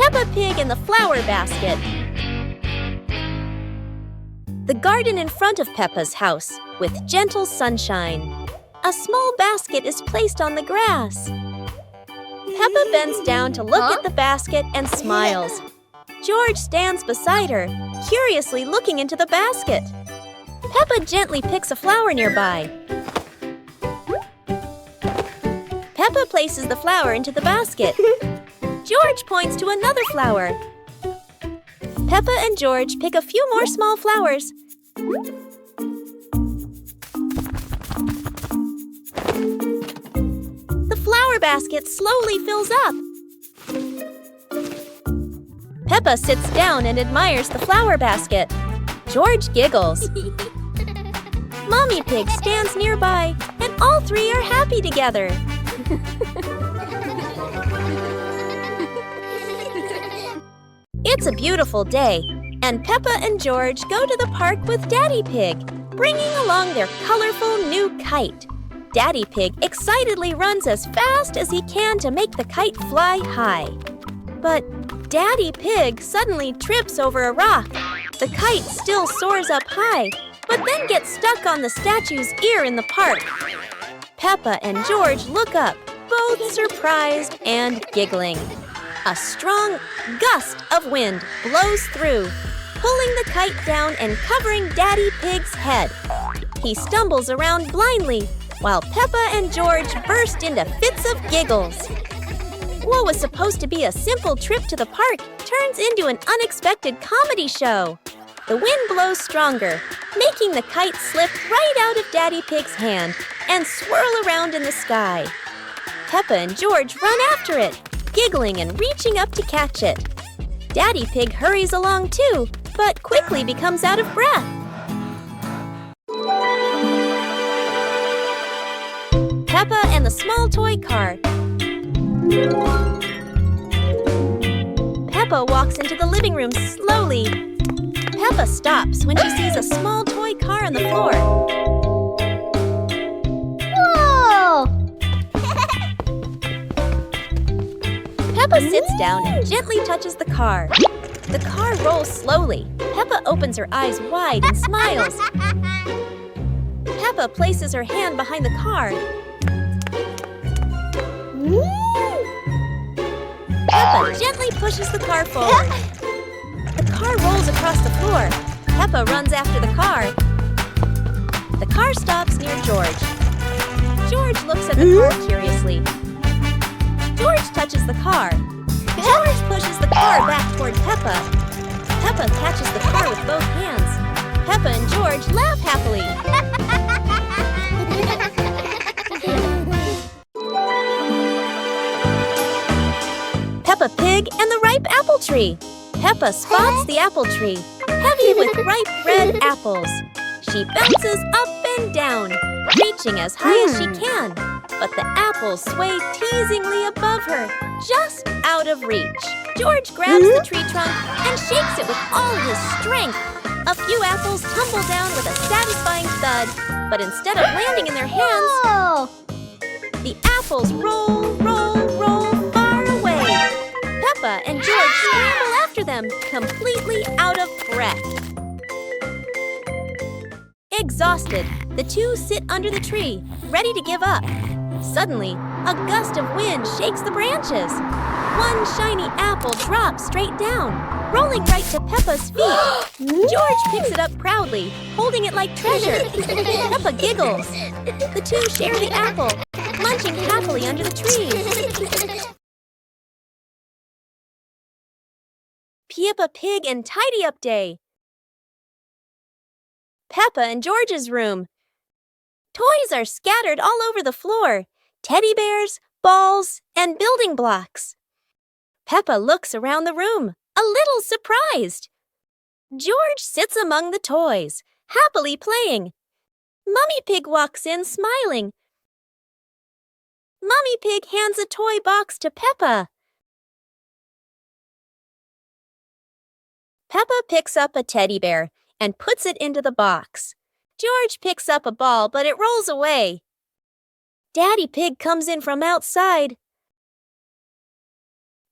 Peppa Pig in the flower basket. The garden in front of Peppa's house, with gentle sunshine. A small basket is placed on the grass. Peppa bends down to look at the basket and smiles. George stands beside her, curiously looking into the basket. Peppa gently picks a flower nearby. Peppa places the flower into the basket. George points to another flower. Peppa and George pick a few more small flowers. The flower basket slowly fills up. Peppa sits down and admires the flower basket. George giggles. Mommy Pig stands nearby, and all three are happy together. It's a beautiful day, and Peppa and George go to the park with Daddy Pig, bringing along their colorful new kite. Daddy Pig excitedly runs as fast as he can to make the kite fly high. But Daddy Pig suddenly trips over a rock. The kite still soars up high, but then gets stuck on the statue's ear in the park. Peppa and George look up, both surprised and giggling. A strong gust of wind blows through, pulling the kite down and covering Daddy Pig's head. He stumbles around blindly, while Peppa and George burst into fits of giggles. What was supposed to be a simple trip to the park turns into an unexpected comedy show. The wind blows stronger, making the kite slip right out of Daddy Pig's hand and swirl around in the sky. Peppa and George run after it, giggling and reaching up to catch it. Daddy Pig hurries along too, but quickly becomes out of breath. Peppa and the small toy car. Peppa walks into the living room slowly. Peppa stops when she sees a small toy car on the floor. Whoa! Peppa sits down and gently touches the car. The car rolls slowly. Peppa opens her eyes wide and smiles. Peppa places her hand behind the car. Peppa gently pushes the car forward. The car rolls across the floor. Peppa runs after the car. The car stops near George. George looks at the car curiously. George touches the car. George pushes the car back toward Peppa. Peppa catches the car with both hands. Peppa and George laugh happily. Peppa Pig and the ripe apple tree. Peppa spots the apple tree, heavy with ripe red apples. She bounces up and down, reaching as high as she can. But the apples sway teasingly above her, just out of reach. George grabs the tree trunk and shakes it with all his strength. A few apples tumble down with a satisfying thud, but instead of landing in their hands, the apples roll, roll, roll far away. Peppa and George scramble after them, completely out of breath. Exhausted, the two sit under the tree, ready to give up. Suddenly, a gust of wind shakes the branches. One shiny apple drops straight down, rolling right to Peppa's feet. George picks it up proudly, holding it like treasure. Peppa giggles. The two share the apple, munching happily under the tree. Peppa Pig and Tidy Up Day. Peppa and George's room. Toys are scattered all over the floor. Teddy bears, balls, and building blocks. Peppa looks around the room, a little surprised. George sits among the toys, happily playing. Mummy Pig walks in, smiling. Mummy Pig hands a toy box to Peppa. Peppa picks up a teddy bear and puts it into the box. George picks up a ball, but it rolls away. Daddy Pig comes in from outside.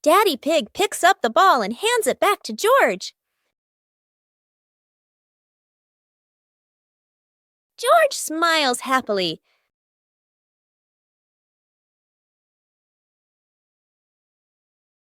Daddy Pig picks up the ball and hands it back to George. George smiles happily.